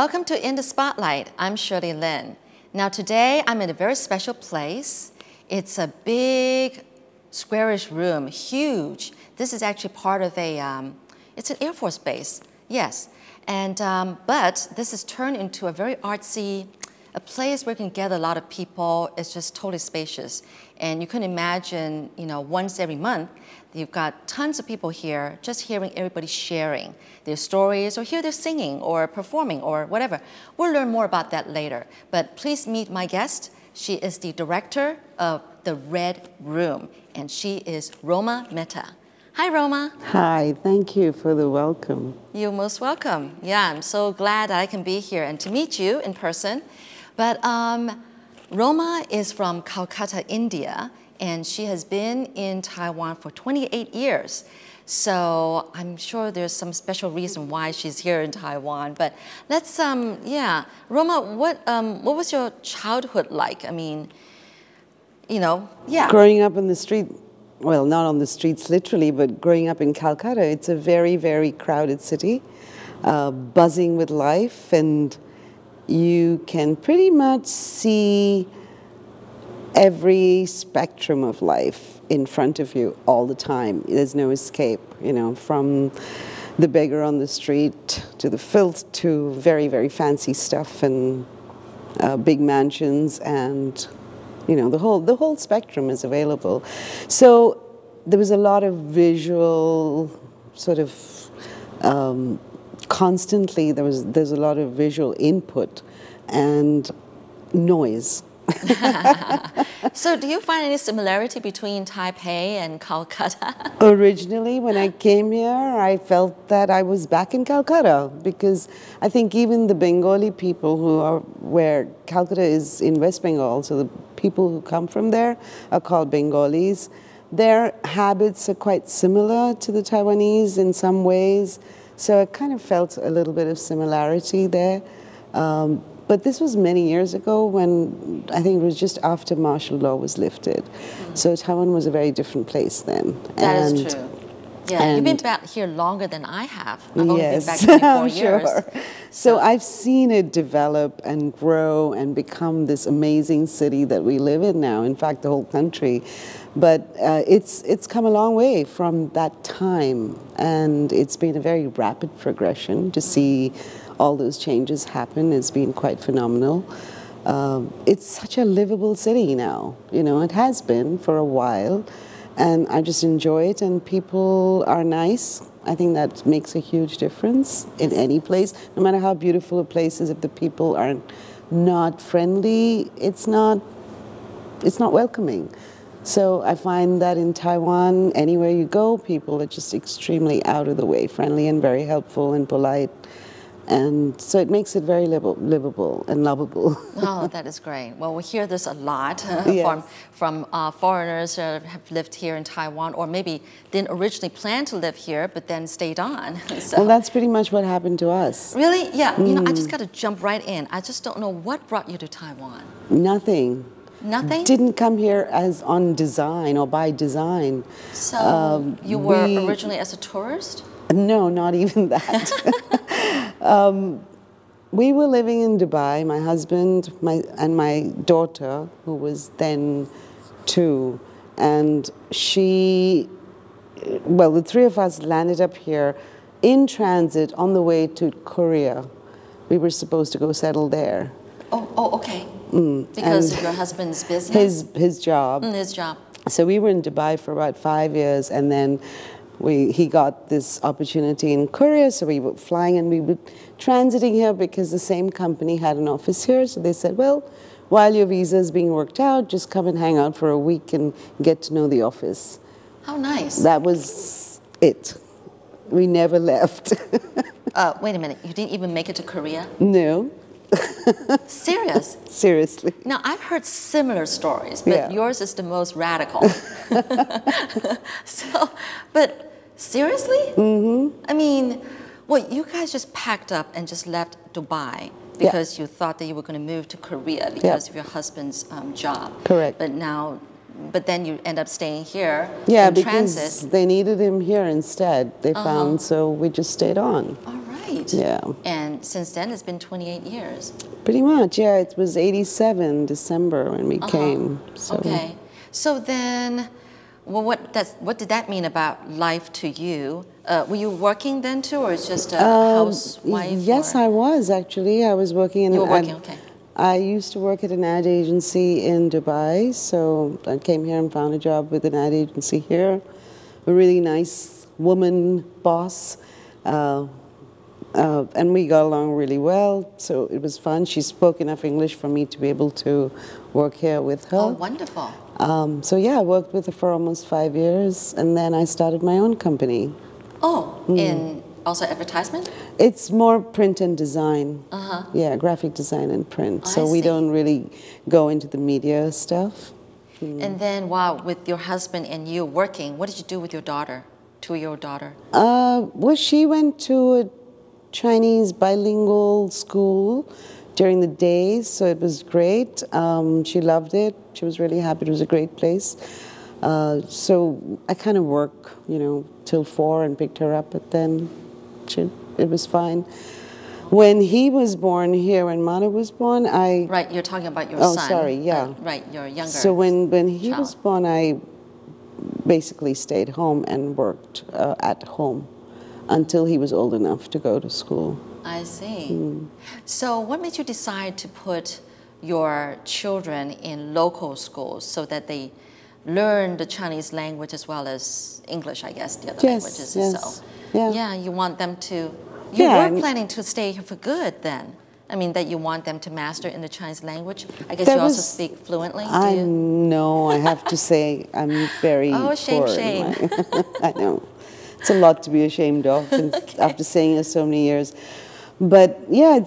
Welcome to In the Spotlight. I'm Shirley Lin. Now today I'm in a very special place. It's a big squarish room, huge. This is actually part of it's an Air Force base, yes. And, but this is turned into a very artsy, a place where you can gather a lot of people. It's just totally spacious. And you can imagine, once every month, you've got tons of people here just hearing everybody sharing their stories or hear their singing or performing or whatever. We'll learn more about that later. But please meet my guest. She is the director of the Red Room, and she is Roma Mehta. Hi, Roma. Hi, thank you for the welcome. You're most welcome. Yeah, I'm so glad that I can be here and to meet you in person. But Roma is from Calcutta, India, and she has been in Taiwan for 28 years. So I'm sure there's some special reason why she's here in Taiwan. But let's, Roma, what was your childhood like? I mean, Growing up on the street, well, not on the streets literally, but growing up in Calcutta, it's a very, very crowded city, buzzing with life, and you can pretty much see every spectrum of life in front of you all the time. There's no escape, from the beggar on the street to the filth to very, very fancy stuff and big mansions, and the whole spectrum is available. So there was a lot of visual sort of constantly there's a lot of visual input and noise. So do you find any similarity between Taipei and Calcutta? Originally, when I came here, I felt that I was back in Calcutta, because I think even the Bengali people where Calcutta is in West Bengal, so the people who come from there are called Bengalis. Their habits are quite similar to the Taiwanese in some ways, so I kind of felt a little bit of similarity there. But this was many years ago, when I think it was just after martial law was lifted. So Taiwan was a very different place then. That is true. Yeah, you've been back here longer than I have. I've only been back 24 years. Sure. So I've seen it develop and grow and become this amazing city that we live in now. In fact, the whole country. But it's come a long way from that time, and it's been a very rapid progression. To see all those changes happen has been quite phenomenal. It's such a livable city now. It has been for a while, and I just enjoy it, and people are nice. I think that makes a huge difference in any place. No matter how beautiful a place is, if the people are not friendly, it's not welcoming. So I find that in Taiwan, anywhere you go, people are just extremely out of the way, friendly and very helpful and polite. And so it makes it very livable and lovable. Oh, that is great. Well, we hear this a lot Yes. from foreigners that have lived here in Taiwan, or maybe didn't originally plan to live here, but then stayed on. So. Well, that's pretty much what happened to us. Really? Yeah. I just got to jump right in. I just don't know what brought you to Taiwan. Nothing. Nothing? Didn't come here as on design or by design. So you were originally as a tourist? No, not even that. We were living in Dubai, my husband and my daughter, who was then 2, and the three of us landed up here in transit on the way to Korea. We were supposed to go settle there. Oh, okay. Because of your husband's business? His job. His job. So we were in Dubai for about 5 years, and then he got this opportunity in Korea, so we were flying and we were transiting here because the same company had an office here. So they said, well, while your visa is being worked out, just come and hang out for a week and get to know the office. How nice. That was it. We never left. Wait a minute, you didn't even make it to Korea? No. Serious? Seriously. Now, I've heard similar stories, but yours is the most radical. But seriously? Mm-hmm. I mean, well, you guys just packed up and just left Dubai because you thought that you were going to move to Korea because of your husband's job. Correct. But then you end up staying here in because transit. They needed him here instead, they found, so we just stayed on. All right. Yeah. And and since then it's been 28 years. Pretty much, yeah. It was 87 December when we came. So. Okay. So then, well, what did that mean about life to you? Were you working then too, or just a housewife? Yes, I was actually. I was working in. You were working, okay. I used to work at an ad agency in Dubai, so I came here and found a job with an ad agency here. A really nice woman boss, and we got along really well, so it was fun. She spoke enough English for me to be able to work here with her. Oh, wonderful. So yeah, I worked with her for almost 5 years, and then I started my own company. Oh, in also advertisement? It's more print and design. Yeah, graphic design and print. So we don't really go into the media stuff. And then while with your husband and you working, what did you do with your daughter, 2-year-old daughter? Well, she went to a Chinese bilingual school during the days, so it was great. She loved it. She was really happy. It was a great place. So I kind of work, you know, till 4 and picked her up, but then it was fine. When he was born here, when Manav was born, Right, you're talking about your son. Oh, sorry, yeah. Right, your younger So when he child. was born, I basically stayed home and worked at home until he was old enough to go to school. I see. So what made you decide to put your children in local schools so that they learn the Chinese language as well as English, I guess, the other languages? Yes. So, yeah, you want them to, you were planning to stay here for good then. I mean, that you want them to master in the Chinese language. I guess you also speak fluently, do you? No, I have to say I'm very Oh, shame, poor. shame. I know. It's a lot to be ashamed of after saying it so many years. But yeah,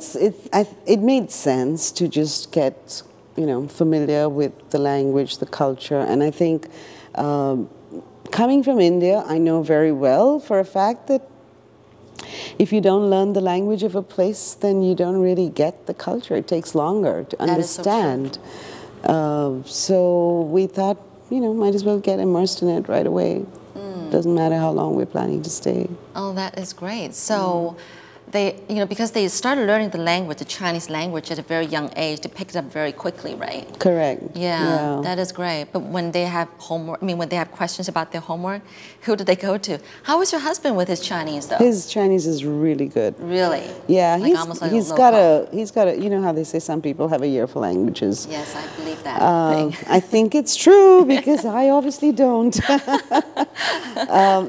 it made sense to just get, you know, familiar with the language, the culture. And I think coming from India, I know very well for a fact that if you don't learn the language of a place, then you don't really get the culture. It takes longer to understand. So we thought, you know, might as well get immersed in it right away. Doesn't matter how long we're planning to stay. Oh, that is great. So they, you know, because they started learning the language, the Chinese language at a very young age, they picked it up very quickly, right? Correct. Yeah, that is great. But when they have homework, I mean, when they have questions about their homework, who do they go to? How is your husband with his Chinese, though? His Chinese is really good. Really? Yeah, like almost like he's got a, you know how they say some people have a ear for languages. Yes, I believe that. I think it's true because I obviously don't.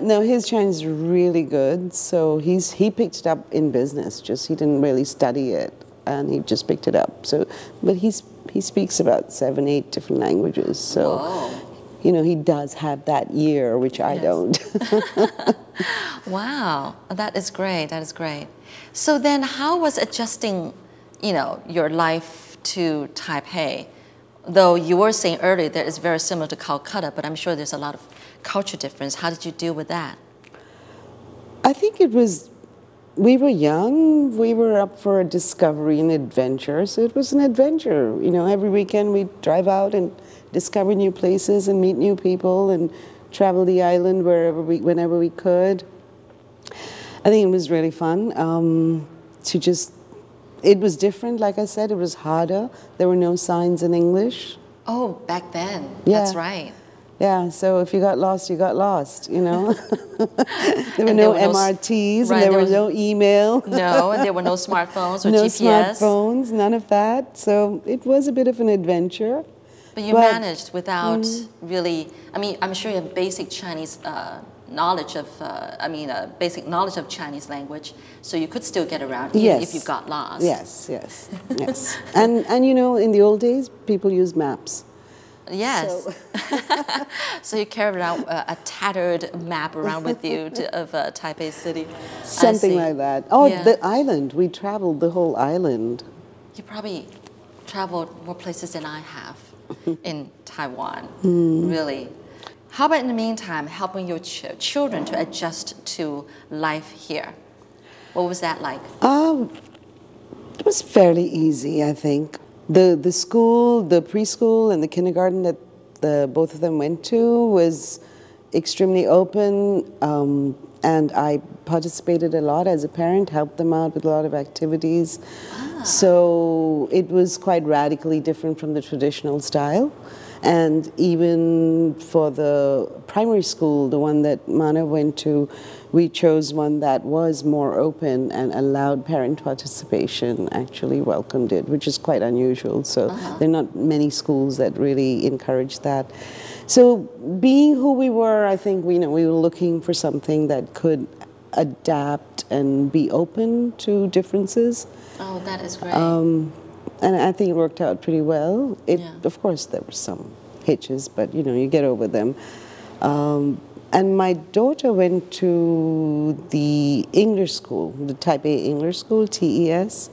No, his Chinese is really good. So he picked it up in business. Just he didn't really study it, and he just picked it up. So, but he speaks about 7, 8 different languages. So, you know, he does have that ear, which I don't. Wow, that is great. That is great. So then, how was adjusting, you know, your life to Taipei? Though you were saying earlier that it's very similar to Calcutta, but I'm sure there's a lot of culture difference. How did you deal with that? I think it was, we were young, we were up for a discovery and adventure, so it was an adventure. You know, every weekend we'd drive out and discover new places and meet new people and travel the island whenever we could. I think it was really fun it was different, like I said, it was harder. There were no signs in English. Oh, back then, yeah. That's right. Yeah, so if you got lost, you got lost, you know. There were no MRTs, and there was no email. No, and there were no smartphones or no GPS. No smartphones, none of that. So it was a bit of an adventure. But you managed without really, I mean, I'm sure you have basic Chinese knowledge of, basic knowledge of Chinese language, so you could still get around even if you got lost. Yes, yes, yes. And you know, in the old days, people used maps. Yes. So you carried out a tattered map around with you of Taipei City. Something like that. Oh, the island. We traveled the whole island. You probably traveled more places than I have in Taiwan, really. How about in the meantime, helping your children to adjust to life here? What was that like? It was fairly easy, I think. The school, the preschool, and the kindergarten that both of them went to was extremely open, and I participated a lot as a parent, helped them out with a lot of activities. So it was quite radically different from the traditional style. And even for the primary school, the one that Mana went to, we chose one that was more open and allowed parent participation, actually welcomed it, which is quite unusual. So there are not many schools that really encourage that. So being who we were, I think we were looking for something that could adapt and be open to differences. Oh, that is great. And I think it worked out pretty well. Of course, there were some hitches, but you get over them. And my daughter went to the English school, the Type A English school, TES,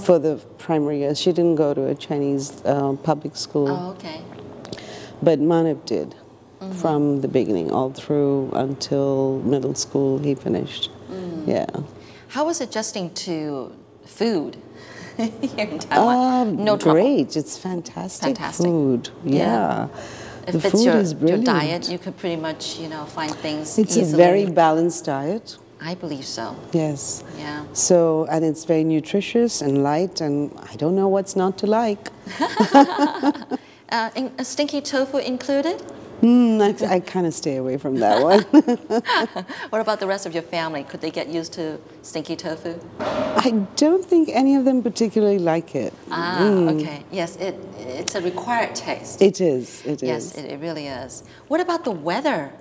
for the primary years. She didn't go to a Chinese public school. Oh, okay. But Manav did, from the beginning, all through until middle school he finished. Yeah. How was adjusting to food here in Taiwan? No trouble. Great. It's fantastic food. Yeah. If the it's food your, is brilliant. your diet, you could pretty much, find things It's easily. a very balanced diet. I believe so. Yes. Yeah. So, and it's very nutritious and light, and I don't know what's not to like. Stinky tofu included? I kind of stay away from that one. What about the rest of your family? Could they get used to stinky tofu? I don't think any of them particularly like it. Okay. Yes, it's a required taste. It is. It yes, is. it really is. What about the weather?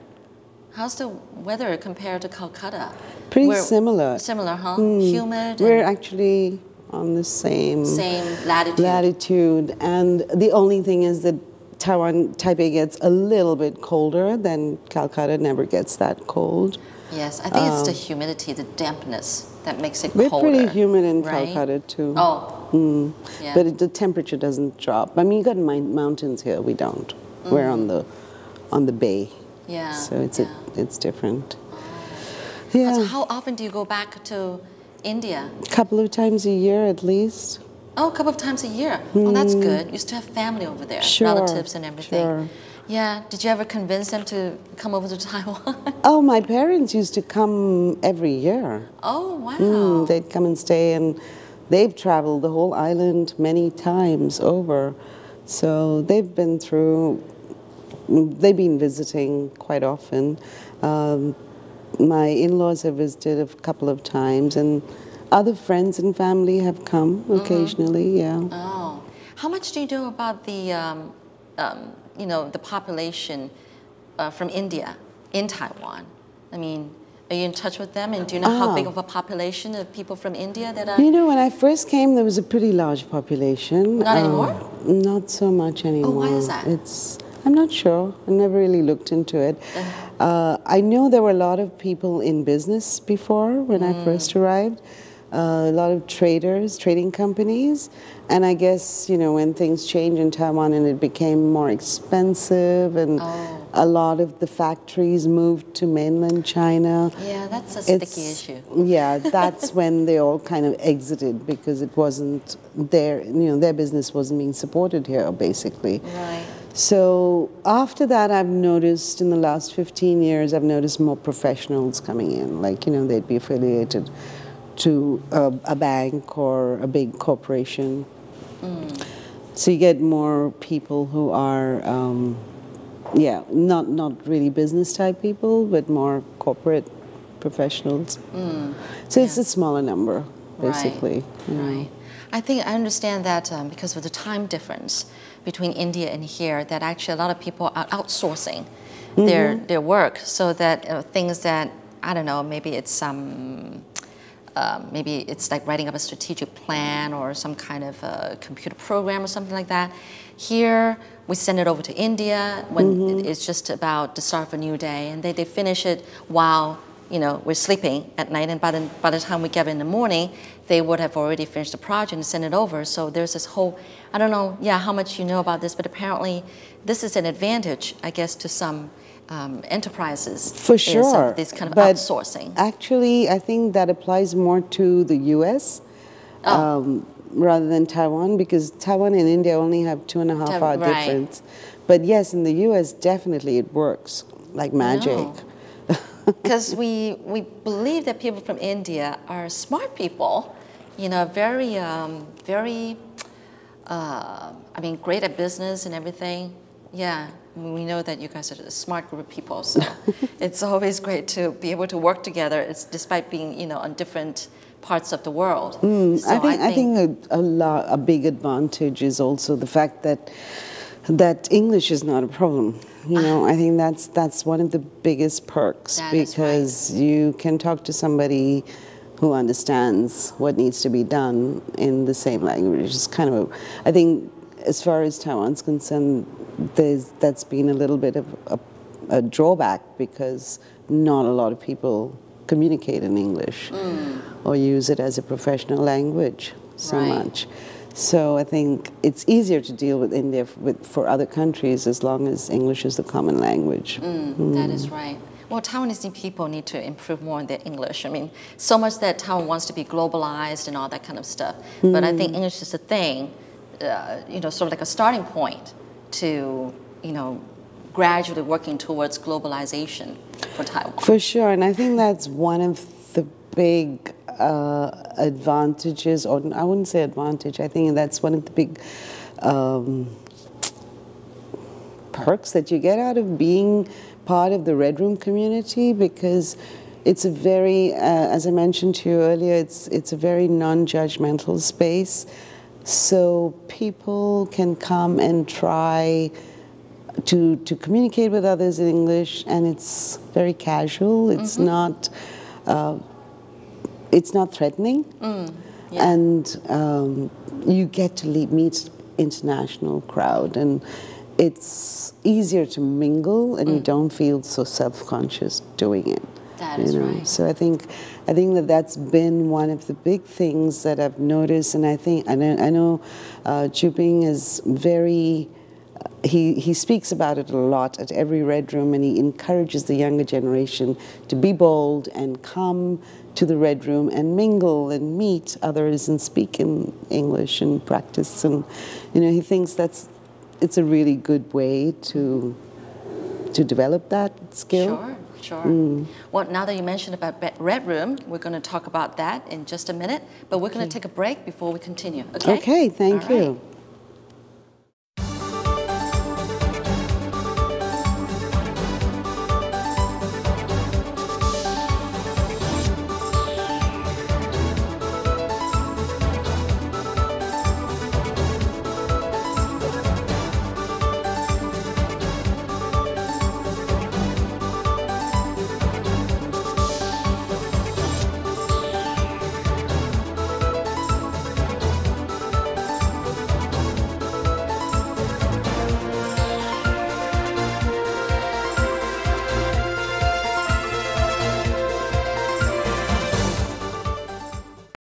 How's the weather compared to Calcutta? Pretty similar. Similar, huh? Humid? We're actually on the same latitude. And the only thing is that Taipei gets a little bit colder than Calcutta, never gets that cold. Yes, I think it's the humidity, the dampness that makes it we're colder. We're pretty humid in right? Calcutta too. Oh. Yeah. But the temperature doesn't drop. I mean, you got mountains here, we don't. We're on the bay. Yeah. So it's different. Oh. Yeah. So how often do you go back to India? A couple of times a year at least. Oh, a couple of times a year. Oh, that's good. You still have family over there, relatives and everything. Sure. Yeah. Did you ever convince them to come over to Taiwan? Oh, my parents used to come every year. Oh, wow. They'd come and stay, and they've traveled the whole island many times over. So they've been visiting quite often. My in-laws have visited a couple of times, and other friends and family have come occasionally, Oh. How much do you know about the, the population from India in Taiwan? I mean, are you in touch with them? And do you know how big of a population of people from India that are... when I first came, there was a pretty large population. Not anymore? Not so much anymore. Oh, why is that? I'm not sure. I never really looked into it. I know there were a lot of people in business before when I first arrived. A lot of trading companies, and I guess when things changed in Taiwan and it became more expensive, and a lot of the factories moved to mainland China. Yeah, that's a sticky issue. Yeah, that's when they all kind of exited because it wasn't their business wasn't being supported here, basically. Right. So after that, I've noticed in the last 15 years, I've noticed more professionals coming in, like they'd be affiliated to a bank or a big corporation. So you get more people who are, not really business type people, but more corporate professionals. So it's a smaller number, basically. Right. I think I understand that because of the time difference between India and here, that actually a lot of people are outsourcing their work, so that things that, I don't know, maybe it's like writing up a strategic plan or some kind of a computer program or something like that. Here, we send it over to India when it's just about the start of a new day, and they finish it while we're sleeping at night, and by the time we get up in the morning, they would have already finished the project and sent it over. So there's this whole, I don't know, how much you know about this, but apparently this is an advantage, I guess, to some enterprises. For sure. This kind of but outsourcing. Actually, I think that applies more to the U.S. Rather than Taiwan, because Taiwan and India only have 2.5 hour difference. But yes, in the U.S., definitely it works like magic. because we believe that people from India are smart people, you know, very, I mean, great at business and everything. Yeah, we know that you guys are a smart group of people, so it's always great to be able to work together. It's despite being, you know, on different parts of the world. So I think a big advantage is also the fact that English is not a problem. You know, I think that's one of the biggest perks, because you can talk to somebody who understands what needs to be done in the same language. It's kind of, I think, as far as Taiwan's concerned, that's been a little bit of a drawback, because not a lot of people communicate in English or use it as a professional language so much. So I think it's easier to deal with India for other countries as long as English is the common language. That is right. Well, Taiwanese people need to improve more in their English. I mean, so much that Taiwan wants to be globalized and all that kind of stuff. But I think English is a thing, you know, sort of like a starting point to, you know, gradually working towards globalization for Taiwan. For sure, and I think that's one of the big advantages, or I wouldn't say advantage, I think that's one of the big perks that you get out of being part of the Red Room community, because it's a very, as I mentioned to you earlier, it's a very non-judgmental space. So people can come and try to communicate with others in English, and it's very casual. It's not threatening, and you get to meet international crowd, and it's easier to mingle, and you don't feel so self-conscious doing it. That is right. So I think that's been one of the big things that I've noticed, and I know Chuping is very. He speaks about it a lot at every Red Room, and he encourages the younger generation to be bold and come to the Red Room and mingle and meet others and speak in English and practice. And you know, he thinks it's a really good way to develop that skill. Sure. Well, now that you mentioned about Red Room, we're going to talk about that in just a minute, but we're going to take a break before we continue. Okay? Okay, thank you.